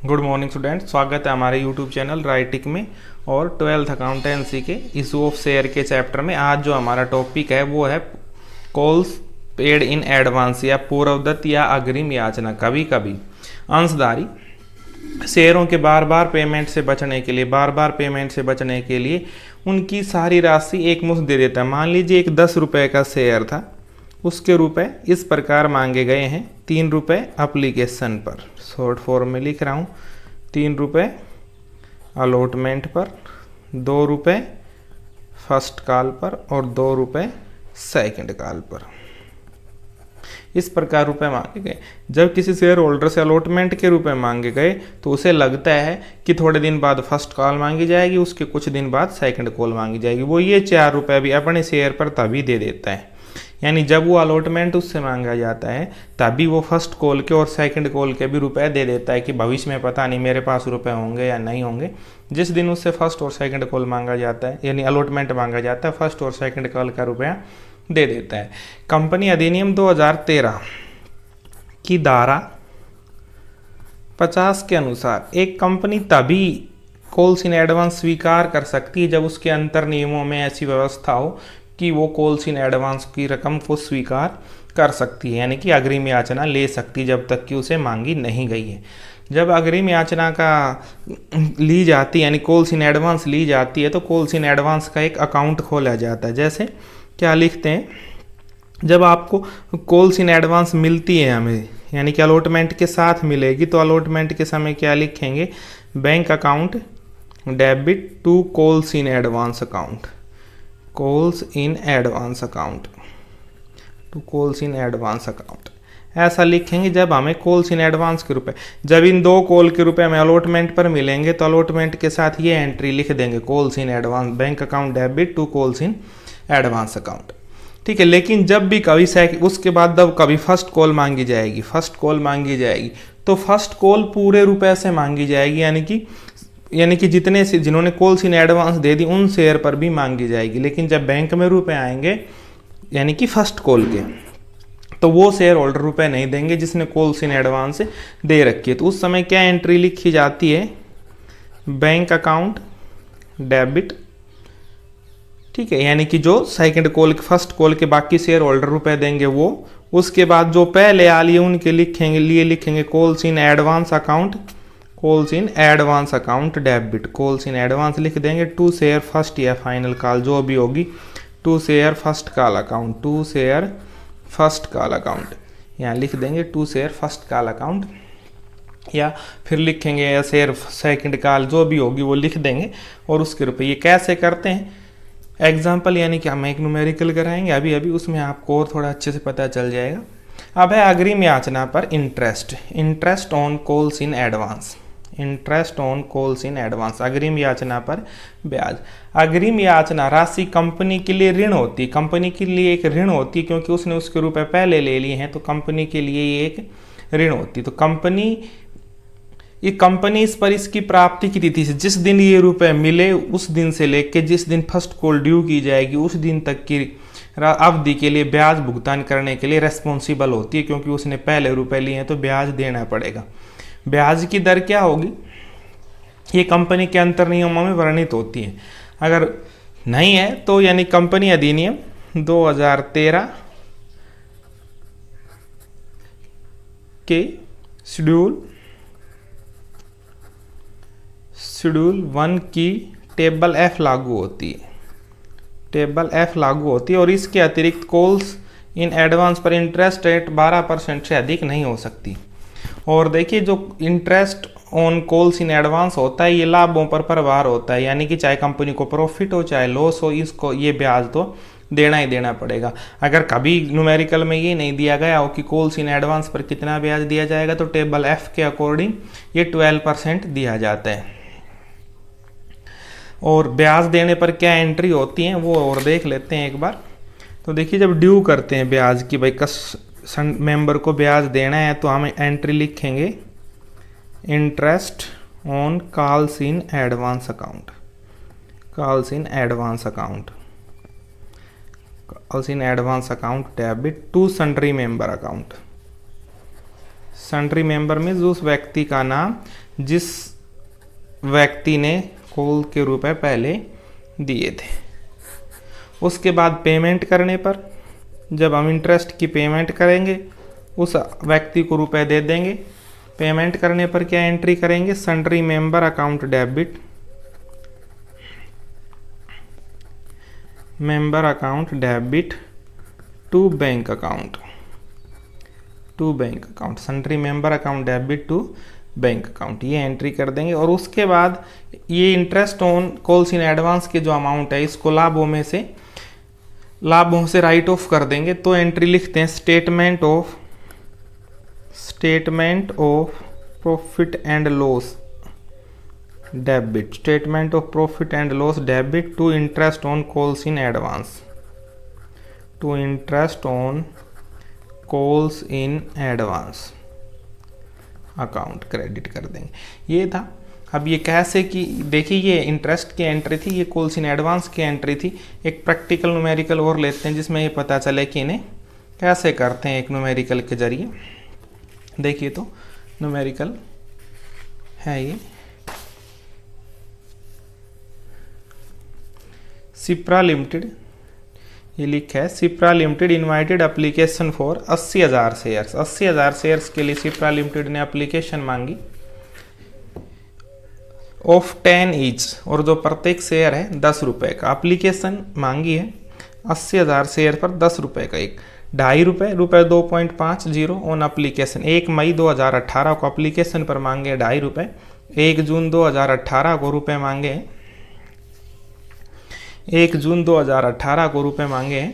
Good morning student, स्वागत है हमारे यूट्यूब चैनल राइटिक में और 12th अकाउंटेंसी के इशू ऑफ शेयर के चैप्टर में। आज जो हमारा टॉपिक है वो है कॉल्स पेड इन एडवांस या पूर्वदत्त या अग्रिम याचना। कभी कभी अंशधारी शेयरों के बार बार पेमेंट से बचने के लिए उनकी सारी राशि एक मुश्त दे देता है। मान लीजिए एक 10 रुपये का शेयर था, उसके रुपए इस प्रकार मांगे गए हैं। 3 रुपये अप्लीकेशन पर, शॉर्ट फॉर्म में लिख रहा हूँ, 3 रुपये अलॉटमेंट पर, 2 रुपये फर्स्ट कॉल पर और 2 रुपये सेकंड कॉल पर। इस प्रकार रुपए मांगे गए। जब किसी शेयर होल्डर से अलॉटमेंट के रुपए मांगे गए तो उसे लगता है कि थोड़े दिन बाद फर्स्ट कॉल मांगी जाएगी, उसके कुछ दिन बाद सेकंड कॉल मांगी जाएगी। वो ये 4 रुपये भी अपने शेयर पर तभी दे देता है। यानी जब वो अलॉटमेंट उससे मांगा जाता है तभी वो फर्स्ट कॉल के और सेकंड कॉल के भी रुपए दे देता है कि भविष्य में पता नहीं मेरे पास रुपए होंगे या नहीं होंगे। जिस दिन उससे फर्स्ट और सेकंड कॉल मांगा जाता है यानी अलॉटमेंट मांगा जाता है, फर्स्ट और सेकंड कॉल का रुपया दे देता है। कंपनी अधिनियम 2013 की धारा 50 के अनुसार एक कंपनी तभी कॉल्स इन एडवांस स्वीकार कर सकती है जब उसके अंतर नियमों में ऐसी व्यवस्था हो कि वो कॉल्स इन एडवांस की रकम को स्वीकार कर सकती है, यानी कि अग्रिम याचना ले सकती है जब तक कि उसे मांगी नहीं गई है। जब अग्रिम याचना का ली जाती है यानी कॉल्स इन एडवांस ली जाती है तो कॉल्स इन एडवांस का एक अकाउंट खोला जाता है। जैसे क्या लिखते हैं, जब आपको कॉल्स इन एडवांस मिलती है हमें यानी कि अलॉटमेंट के साथ मिलेगी तो अलॉटमेंट के समय क्या लिखेंगे, bank account debit to calls in advance account, calls in advance account to calls in advance account, ऐसा लिखेंगे। जब हमें कॉल्स इन एडवांस के रुपए, जब इन 2 कॉल के रुपए हमें अलॉटमेंट पर मिलेंगे तो अलॉटमेंट के साथ ये एंट्री लिख देंगे, calls in advance bank account debit to calls in advance account. ठीक है, लेकिन जब भी कभी उसके बाद जब कभी फर्स्ट कॉल मांगी जाएगी तो फर्स्ट कॉल पूरे रुपए से मांगी जाएगी, यानी कि जितने से जिन्होंने कॉल्स इन एडवांस दे दी उन शेयर पर भी मांगी जाएगी। लेकिन जब बैंक में रुपए आएंगे यानी कि फर्स्ट कॉल के, तो वो शेयर होल्डर रुपए नहीं देंगे जिसने कॉल्स इन एडवांस दे रखी है। तो उस समय क्या एंट्री लिखी जाती है, बैंक अकाउंट डेबिट। ठीक है, यानी कि जो सेकंड कॉल फर्स्ट कॉल के बाकी शेयर होल्डर रुपए देंगे वो, उसके बाद जो पहले आ लिए उनके लिखेंगे calls in advance account, calls in advance account debit, calls in advance लिख देंगे टू शेयर फर्स्ट या फाइनल कॉल जो भी होगी, to share first call account, to share first call account यहाँ लिख देंगे, to share first call account, या फिर लिखेंगे या शेयर सेकंड कॉल जो भी होगी वो लिख देंगे और उसके रुपये। ये कैसे करते हैं एग्जाम्पल, यानी कि हम एक न्यूमेरिकल कराएंगे अभी उसमें आपको और थोड़ा अच्छे से पता चल जाएगा। अब है अग्रिम याचना पर interest on calls in advance, interest on calls in advance, अग्रिम याचना पर ब्याज। अग्रिम याचना राशि कंपनी के लिए ऋण होती है, कंपनी के लिए एक ऋण होती है क्योंकि उसने उसके रुपए पहले ले लिए हैं तो कंपनी के लिए ये एक ऋण होती है। तो कंपनी इस पर इसकी प्राप्ति की तिथि से जिस दिन ये रुपए मिले उस दिन से लेके जिस दिन फर्स्ट कॉल ड्यू की जाएगी उस दिन तक की अवधि के लिए ब्याज भुगतान करने के लिए रेस्पॉन्सिबल होती है, क्योंकि उसने पहले रुपए लिए हैं तो ब्याज देना पड़ेगा। ब्याज की दर क्या होगी, ये कंपनी के अंतर नियमों में वर्णित होती है। अगर नहीं है तो यानी कंपनी अधिनियम 2013 के शेड्यूल 1 की टेबल F लागू होती है, टेबल F लागू होती है और इसके अतिरिक्त कॉल्स इन एडवांस पर इंटरेस्ट रेट 12% से अधिक नहीं हो सकती। और देखिए जो interest on calls in advance होता है ये लाभों पर प्रभार होता है, यानी कि चाहे कंपनी को प्रॉफिट हो चाहे लॉस हो इसको ये ब्याज तो देना ही देना पड़ेगा। अगर कभी न्यूमेरिकल में ये नहीं दिया गया हो कि कॉल्स इन एडवांस पर कितना ब्याज दिया जाएगा तो टेबल F के अकॉर्डिंग ये 12% दिया जाता है। और ब्याज देने पर क्या एंट्री होती है वो और देख लेते हैं एक बार। तो देखिए जब ड्यू करते हैं ब्याज की, भाई मेंबर को ब्याज देना है तो हम एंट्री लिखेंगे interest on calls in advance account, calls in advance account, calls in advance account debit to sundry member account. Sundry member में उस व्यक्ति का नाम जिस व्यक्ति ने कॉल के रुपए पहले दिए थे। उसके बाद पेमेंट करने पर जब हम इंटरेस्ट की पेमेंट करेंगे उस व्यक्ति को रुपए दे देंगे। पेमेंट करने पर क्या एंट्री करेंगे, sundry member account debit, member account debit to bank account, sundry member account debit to bank account, ये एंट्री कर देंगे। और उसके बाद ये interest on calls in advance के जो अमाउंट है इसको लाभों से राइट ऑफ कर देंगे। तो एंट्री लिखते हैं statement of profit and loss debit, statement of profit and loss debit to interest on calls in advance, to interest on calls in advance account credit कर देंगे। ये था। अब ये कैसे कि देखिए ये इंटरेस्ट की एंट्री थी, ये कॉल्स इन एडवांस की एंट्री थी। एक प्रैक्टिकल न्यूमेरिकल और लेते हैं जिसमें ये पता चले कि इन्हें कैसे करते हैं एक न्यूमेरिकल के जरिए। देखिए तो न्यूमेरिकल है ये, सिप्रा लिमिटेड, ये लिखा है Shipra limited invited application for 80,000 shares. 80,000 shares के लिए सिप्रा लिमिटेड ने एप्लीकेशन मांगी ऑफ 10 ईच, और जो प्रत्येक शेयर है 10 रुपए का। एप्लीकेशन मांगी है 80,000 शेयर पर 10 रुपए का, एक ₹2.50 2.50 ऑन एप्लीकेशन। 1 मई 2018 को एप्लीकेशन पर मांगे ₹2.50, 1 जून 2018 को रुपए मांगे, 1 जून 2018 को रुपए मांगे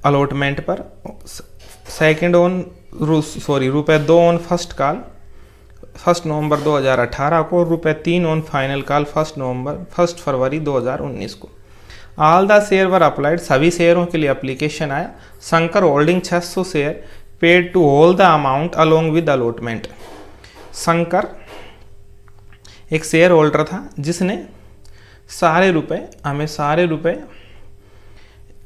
अलॉटमेंट पर। सेकंड ऑन रुपए 2 ऑन फर्स्ट कॉल 1 नवंबर 2018 को, रुपए 3 ऑन फाइनल कॉल 1 फरवरी 2019 को। All the share were applied, सभी शेयरों के लिए एप्लीकेशन आया। Shankar holding 600 share paid to hold the amount along with allotment. Shankar एक शेयर होल्डर था जिसने हमें सारे रुपए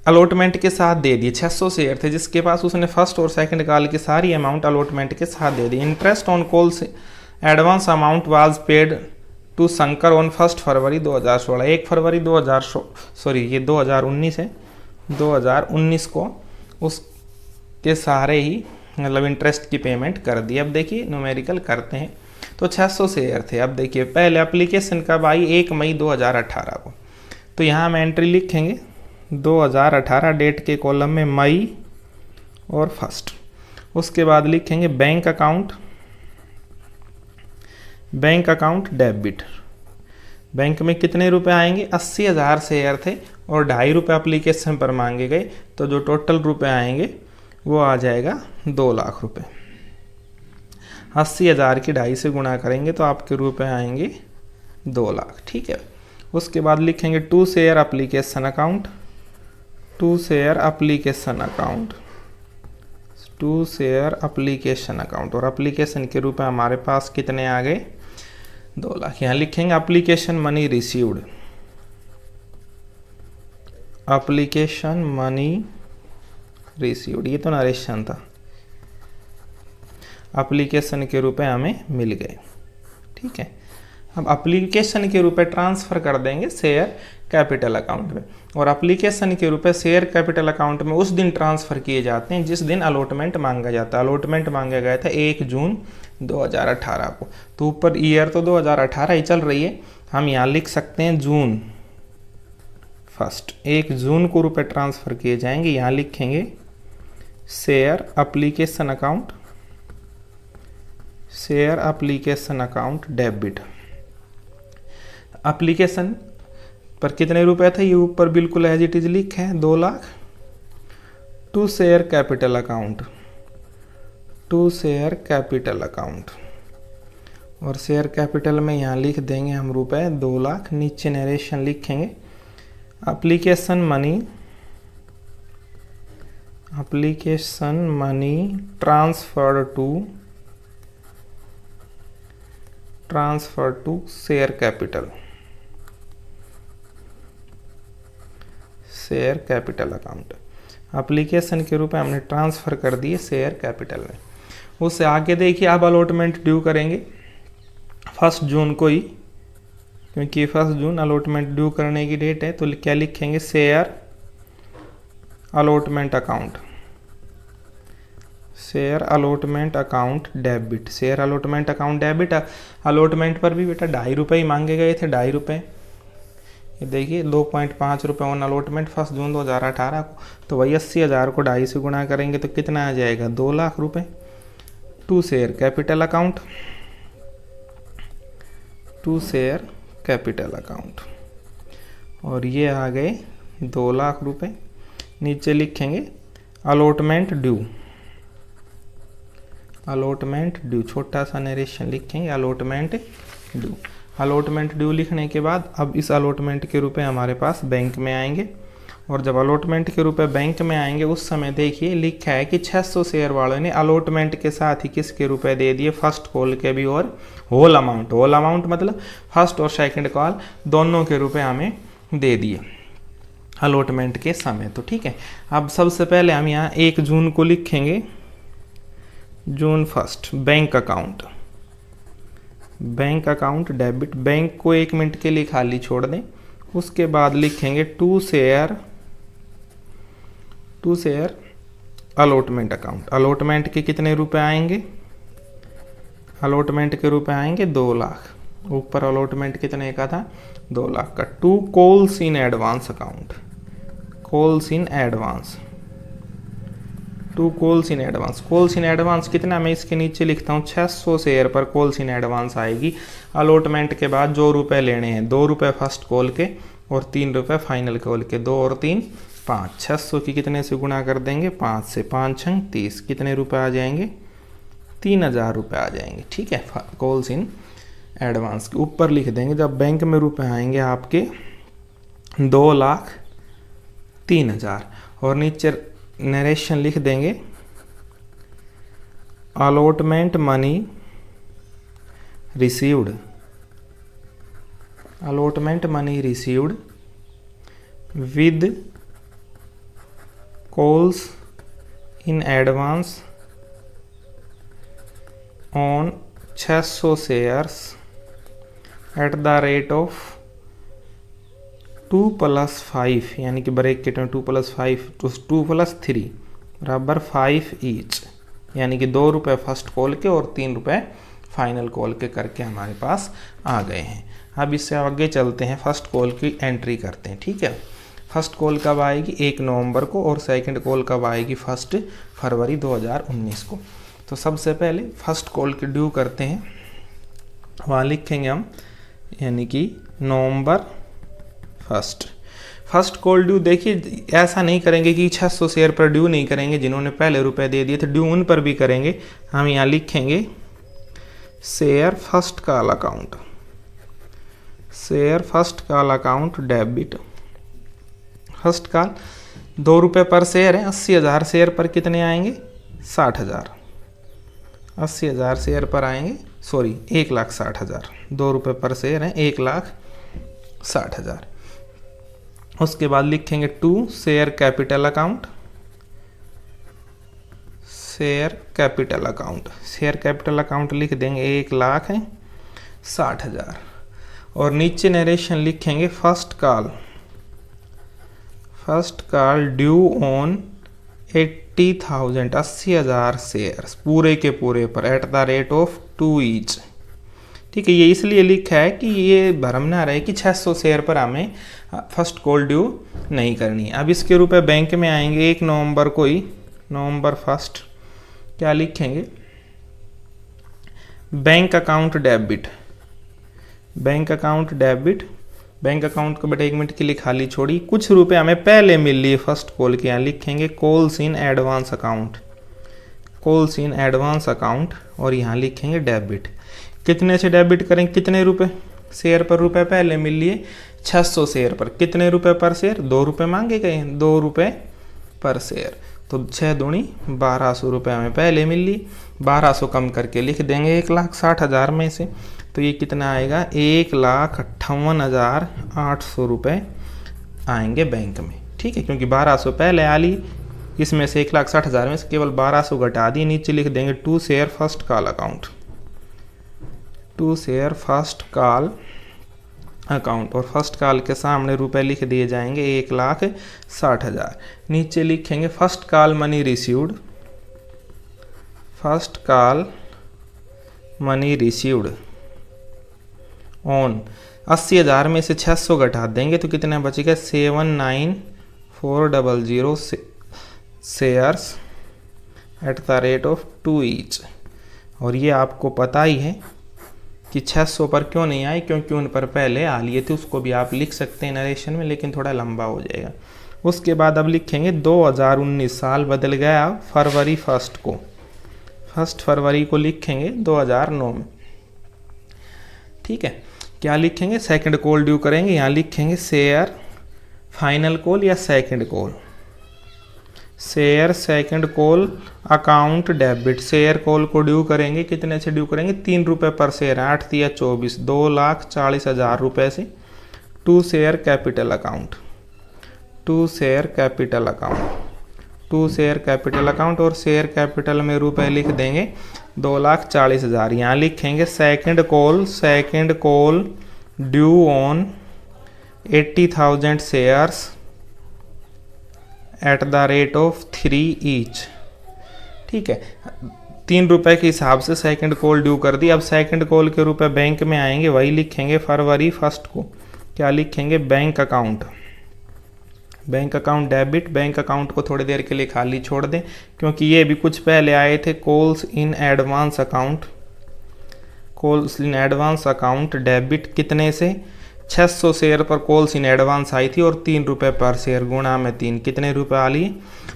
अलॉटमेंट के साथ दे दिए। 600 शेयर थे जिसके पास, उसने फर्स्ट और सेकंड कॉल की सारी अमाउंट अलॉटमेंट के साथ दे दी। Interest on calls advance amount was paid to Shankar on 1 February 2016। 1 फरवरी 2019 है, 2019 को उसके सारे ही मतलब इंटरेस्ट की पेमेंट कर दी। अब देखिए न्यूमेरिकल करते हैं। तो 600 शेयर थे। अब देखिए पहले एप्लीकेशन कब आई, 1 मई 2018 को। तो यहाँ हम एंट्री लिखेंगे 2018 डेट के कॉलम में मई और फर्स्ट। उसके बाद लिखेंगे बैंक अकाउंट डेबिट। बैंक में कितने रुपए आएंगे, 80,000 शेयर थे और ₹2.50 एप्लीकेशन पर मांगे गए। तो जो टोटल रुपए आएंगे वो आ जाएगा 2 लाख रुपए। 80,000 की 2.5 से गुणा करेंगे तो आपके रुपए आएंगे 2 लाख। ठीक है। उसके बाद लिखेंगे टू शेयर एप्लीकेशन अकाउंट, और एप्लीकेशन के रुपए हमारे पास कितने आ गए, 2 लाख। यहाँ लिखेंगे एप्लीकेशन मनी रिसीव्ड, ये तो नरेशन था। एप्लीकेशन के रुपए हमें मिल गए। ठीक है। अब एप्लीकेशन के रुपए ट्रांसफर कर देंगे शेयर कैपिटल अकाउंट में, और एप्लीकेशन के रुपए शेयर कैपिटल अकाउंट में उस दिन ट्रांसफर किए जाते हैं जिस दिन अलॉटमेंट मांगा जाता है। अलॉटमेंट मांगा गया था 1 जून 2018 को। तो ऊपर ईयर तो 2018 ही चल रही है, हम यहाँ लिख सकते हैं जून 1, 1 जून को रुपए ट्रांसफर किए जाएंगे। यहाँ लिखेंगे share application account debit. Application पर कितने रुपए थे, ये ऊपर बिल्कुल एज इट इज लिखे हैं 2 lakh. To share capital account, और शेयर कैपिटल में यहाँ लिख देंगे हम रुपए 2 लाख। नीचे नरेशन लिखेंगे application money transfer to share capital account. Application के रुपए हमने ट्रांसफर कर दिए शेयर कैपिटल में। उससे आगे देखिए अब अलॉटमेंट ड्यू करेंगे 1 जून को ही, क्योंकि 1 जून अलॉटमेंट ड्यू करने की डेट है, तो क्या लिखेंगे, share allotment account, share allotment account debit, share allotment account debit. Allotment पर भी बेटा 2.5 रुपये ही मांगे गए थे, 2.5 रुपये। ये देखिए 2.5 रुपये ऑन अलॉटमेंट 1 जून 2018 को। तो वही 80,000 को 2.5 से गुणा करेंगे तो कितना आ जाएगा, 2 लाख रुपये। To share capital account, to share capital account, और ये आ गए 2 लाख रुपये। नीचे लिखेंगे अलॉटमेंट ड्यू, अलॉटमेंट ड्यू, छोटा सा नरेशन लिखेंगे अलॉटमेंट ड्यू। अलॉटमेंट ड्यू लिखने के बाद अब इस अलॉटमेंट के रुपए हमारे पास बैंक में आएंगे, और जब अलॉटमेंट के रुपए बैंक में आएंगे उस समय देखिए लिखा है कि 600 शेयर वालों ने अलॉटमेंट के साथ ही किसके रुपए दे दिए, फर्स्ट कॉल के भी और होल अमाउंट। होल अमाउंट मतलब फर्स्ट और सेकंड कॉल दोनों के रुपए हमें दे दिए अलॉटमेंट के समय। तो ठीक है, अब सबसे पहले हम यहाँ 1 जून को लिखेंगे, जून 1 bank account, bank account debit. Bank को 1 मिनट के लिए खाली छोड़ दें। उसके बाद लिखेंगे to share allotment account. Allotment के कितने रुपए आएंगे, अलॉटमेंट के रुपए आएंगे 2 लाख। ऊपर अलॉटमेंट कितने का था, 2 लाख का। To calls in advance account, calls in advance, to calls in advance. Calls in advance कितना, मैं इसके नीचे लिखता हूँ 600 शेयर पर कॉल्स इन एडवांस आएगी। अलॉटमेंट के बाद जो रुपए लेने हैं, 2 रुपये फर्स्ट कॉल के और 3 रुपये फाइनल कॉल के, 2 और 3 5। 600 की कितने से गुणा कर देंगे, 5 से, 5 छंग 30। कितने रुपए आ जाएंगे, 3000 रुपये आ जाएंगे। ठीक है, कॉल्स इन एडवांस के ऊपर लिख देंगे जब बैंक में रुपए आएंगे आपके 2,03,000, और नीचे नरेशन लिख देंगे allotment money received, allotment money received with calls in advance on 600 shares at the rate of 2 + 5, यानी कि ब्रैकेट में 2 + 5 तो 2 + 3 बराबर 5 ईच, यानी कि 2 रुपये फर्स्ट कॉल के और 3 रुपये फाइनल कॉल के करके हमारे पास आ गए हैं। अब इससे आगे चलते हैं, फर्स्ट कॉल की एंट्री करते हैं। ठीक है, फर्स्ट कॉल कब आएगी, 1 नवंबर को, और सेकंड कॉल कब आएगी, 1 फरवरी 2019 को। तो सबसे पहले फर्स्ट कॉल की ड्यू करते हैं, वहाँ लिखेंगे हम, यानी कि नवंबर 1। फर्स्ट कॉल ड्यू देखिए ऐसा नहीं करेंगे कि 600 शेयर पर ड्यू नहीं करेंगे, जिन्होंने पहले रुपए दे दिए थे ड्यू उन पर भी करेंगे। हम यहाँ लिखेंगे share first call account, share first call account debit. First call 2 रुपये पर शेयर है, 80,000 शेयर पर कितने आएंगे, 60,000। 80,000 शेयर पर आएंगे, सॉरी 1,60,000। 2 रुपये पर शेयर है, 1,60,000। उसके बाद लिखेंगे to share capital account, share capital account, share capital account लिख देंगे 1,60,000। और नीचे नरेशन लिखेंगे first call due on 80,000, 80,000 share पूरे के पूरे पर at the rate of 2 each. ठीक है, ये इसलिए लिखा है कि ये भ्रम ना रहे कि 600 शेयर पर हमें फर्स्ट कॉल ड्यू नहीं करनी है। अब इसके रुपए बैंक में आएंगे 1 नवंबर को ही, नवंबर 1। क्या लिखेंगे, bank account debit, bank account debit. Bank account को बेटा 1 मिनट के लिए खाली छोड़ी, कुछ रुपए हमें पहले मिल लिए फर्स्ट कॉल के, यहाँ लिखेंगे calls in advance account, calls in advance account, और यहाँ लिखेंगे डेबिट। कितने से डेबिट करें, कितने रुपए, शेयर पर रुपए पहले मिल लिए 600 शेयर पर, कितने रुपए पर शेयर, 2 रुपये मांगे गए, 2 रुपये पर शेयर। तो 6 दूनी 1,200 रुपये हमें पहले मिल ली, 1,200 कम करके लिख देंगे 1,60,000 में से। तो ये कितना आएगा, 1,58,800 रुपये आएंगे बैंक में। ठीक है, क्योंकि 1,200 पहले आ ली, इसमें से 1,60,000 में से केवल 1,200 घटा दी। नीचे लिख देंगे to share first call account, to share first call account, और फर्स्ट कॉल के सामने रुपए लिख दिए जाएंगे 1,60,000। नीचे लिखेंगे first call money received, first call money received on 80,000 में से 600 घटा देंगे तो कितना बचेगा 79400 shares at the rate of 2 each. और ये आपको पता ही है कि 600 पर क्यों नहीं आए, क्योंकि उन पर पहले आ लिए थे। उसको भी आप लिख सकते हैं नरेशन में, लेकिन थोड़ा लंबा हो जाएगा। उसके बाद अब लिखेंगे 2019 साल बदल गया फरवरी 1 को, 1 फरवरी को लिखेंगे 2009 में। ठीक है, क्या लिखेंगे, सेकंड कॉल ड्यू करेंगे। यहाँ लिखेंगे शेयर फाइनल कॉल या second call, share second call account debit. Share call को ड्यू करेंगे, कितने से ड्यू करेंगे, 3 रुपये पर शेयर, 8 या 24, 2,40,000 रुपये से। To share capital account, to share capital account, to share capital account, और शेयर कैपिटल में रुपए लिख देंगे 2,40,000। यहाँ लिखेंगे second call due on 80,000 shares at the rate of 3 each. ठीक है, 3 रुपये के हिसाब से सेकंड कॉल ड्यू कर दी। अब सेकंड कॉल के रुपए बैंक में आएंगे, वही लिखेंगे फरवरी 1 को। क्या लिखेंगे, bank account, bank account debit. Bank account को थोड़ी देर के लिए खाली छोड़ दें, क्योंकि ये भी कुछ पहले आए थे। Calls in advance account, calls in advance account debit, कितने से 600 शेयर पर कॉल्स इन एडवांस आई थी, और 3 रुपये पर शेयर गुणा में 3, कितने रुपए आ लिए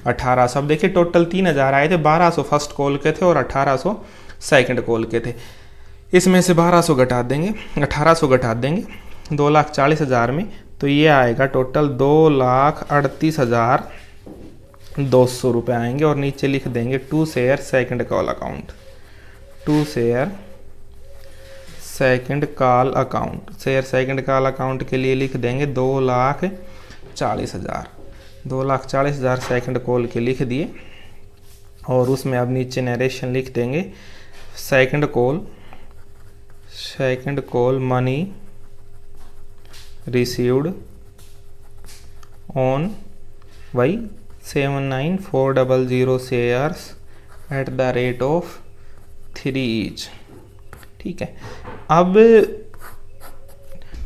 1800। अब देखिए टोटल 3,000 आए थे, 1200 फर्स्ट कॉल के थे और 1800 सेकंड कॉल के थे। इसमें से 1200 घटा देंगे, 1800 घटा देंगे 2,40,000 में, तो ये आएगा टोटल 2,38,200 रुपये आएंगे। और नीचे लिख देंगे to share second call account, to share second call account. Share second call account के लिए लिख देंगे 2,40,000, 2,40,000 सेकंड कॉल के लिख दिए। और उसमें अब नीचे नरेशन लिख देंगे second call money received on वही 79400 shares at the rate of 3 each. ठीक है, अब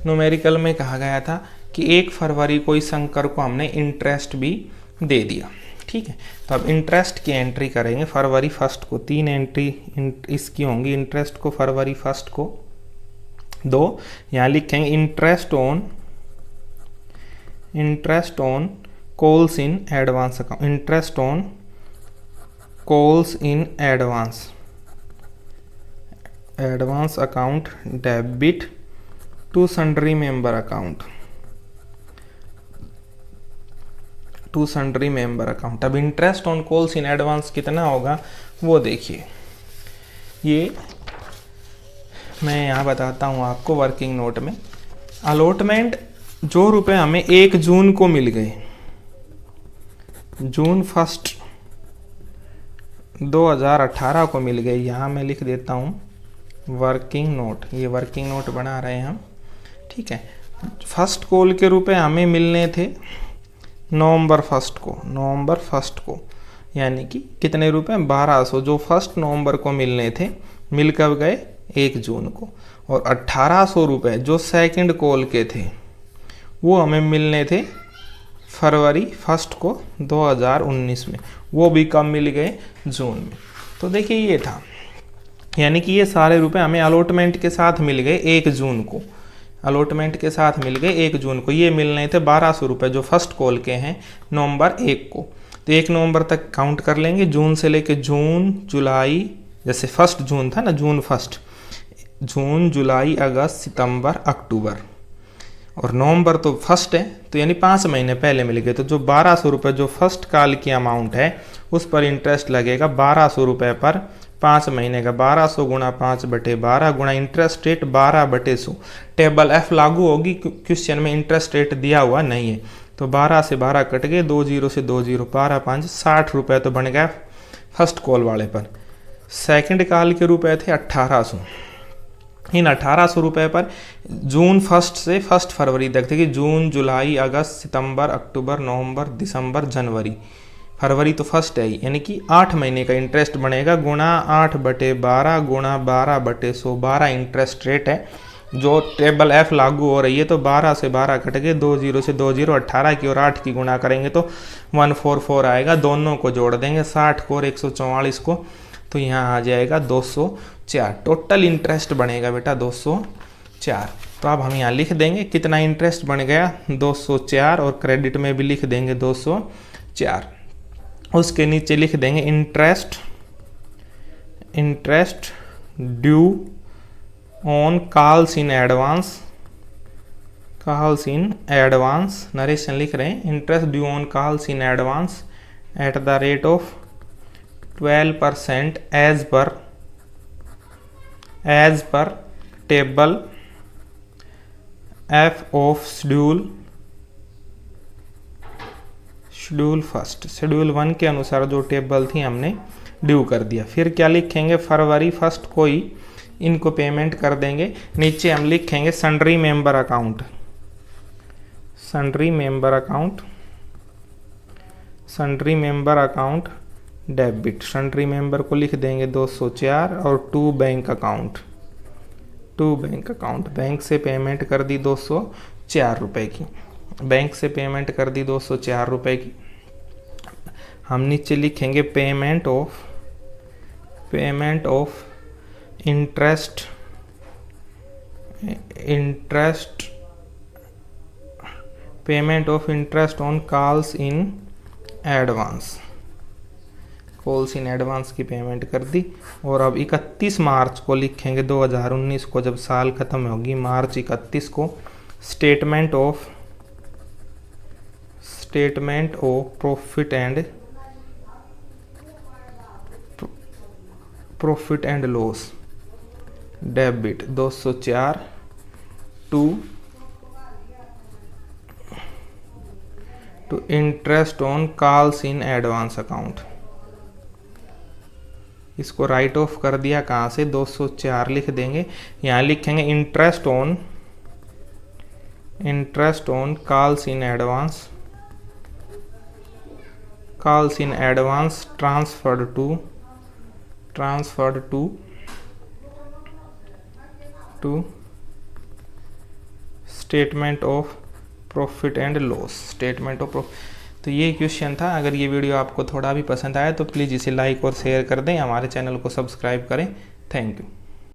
न्यूमेरिकल में कहा गया था कि 1 फरवरी को इस शंकर को हमने इंटरेस्ट भी दे दिया। ठीक है, तो अब इंटरेस्ट की एंट्री करेंगे फरवरी 1 को। 3 एंट्री इसकी होंगी इंटरेस्ट को फरवरी 1 को। 2 यहाँ लिखेंगे interest on calls in advance account, interest on calls in advance account debit to sundry member account, to sundry member account. अब interest on calls in advance कितना होगा वो देखिए, ये मैं यहाँ बताता हूँ आपको वर्किंग नोट में। अलॉटमेंट जो रुपए हमें 1 जून को मिल गए, जून 1 2018 को मिल गए, यहाँ मैं लिख देता हूँ वर्किंग नोट। ये वर्किंग नोट बना रहे हैं हम। ठीक है, फर्स्ट कॉल के रुपए हमें मिलने थे नवंबर 1 को, यानी कि कितने रुपए 1200, जो 1 नवंबर को मिलने थे, मिल कब गए 1 जून को। और 1800 रुपये जो सेकंड कॉल के थे वो हमें मिलने थे फरवरी 1 को 2019 में, वो भी कब मिल गए जून में। तो देखिए ये था, यानी कि ये सारे रुपए हमें अलॉटमेंट के साथ मिल गए 1 जून को, अलॉटमेंट के साथ मिल गए 1 जून को। ये मिलने थे 1200 रुपये जो फर्स्ट कॉल के हैं नवंबर 1 को। तो 1 नवंबर तक काउंट कर लेंगे, जून से लेके जून जुलाई, जैसे 1 जून था ना, जून 1, जून जुलाई अगस्त सितंबर अक्टूबर, और नवंबर तो 1 है, तो यानी 5 महीने पहले मिल गए। तो जो 1200 रुपये जो फर्स्ट कॉल की अमाउंट है उस पर इंटरेस्ट लगेगा 1200 रुपये पर 5 महीने का। 1200 गुणा 5/12 गुणा इंटरेस्ट रेट 12/100। टेबल F लागू होगी, क्वेश्चन में इंटरेस्ट रेट दिया हुआ नहीं है। तो 12 से 12 कट गए, 2 0 से 2 0, 12 5 60 रुपये तो बन गया फर्स्ट कॉल वाले पर। सेकंड कॉल के रुपए थे 1800, इन 1800 रुपये पर जून 1 से 1 फरवरी तक, देखिए जून, जुलाई, अगस्त, सितंबर, अक्टूबर, नवंबर, दिसंबर, जनवरी, फरवरी तो फर्स्ट है ही, यानी कि 8 महीने का इंटरेस्ट बनेगा गुणा 8/12 गुणा 12/100, 12 इंटरेस्ट रेट है जो टेबल F लागू हो रही है। तो 12 से 12 कट के 2 0 से 2 0, 18 की और 8 की गुणा करेंगे तो 144 आएगा। दोनों को जोड़ देंगे 60 को और 144 को, तो यहाँ आ जाएगा 204। टोटल इंटरेस्ट बनेगा बेटा 204। तो अब हम यहाँ लिख देंगे कितना इंटरेस्ट बन गया 204, और क्रेडिट में भी लिख देंगे 204। उसके नीचे लिख देंगे interest due on calls in advance, narration लिख रहे हैं, interest due on calls in advance at the rate of 12% as per table F of schedule 1 के अनुसार जो टेबल थी हमने ड्यू कर दिया। फिर क्या लिखेंगे, फरवरी 1 को ही इनको पेमेंट कर देंगे। नीचे हम लिखेंगे sundry member account debit. Sundry member को लिख देंगे 204 और टू बैंक अकाउंट बैंक से पेमेंट कर दी 204 रुपये की, हम नीचे लिखेंगे payment of interest on calls in advance की पेमेंट कर दी। और अब 31 मार्च को लिखेंगे 2019 को, जब साल खत्म होगी मार्च 31 को, statement of profit and loss debit 204 to interest on calls in advance account. इसको राइट ऑफ कर दिया, कहाँ से 204 लिख देंगे, यहाँ लिखेंगे interest on calls in advance transferred to statement of profit and loss, तो ये क्वेश्चन था। अगर ये वीडियो आपको थोड़ा भी पसंद आया तो प्लीज़ इसे लाइक और शेयर कर दें, हमारे चैनल को सब्सक्राइब करें। Thank you.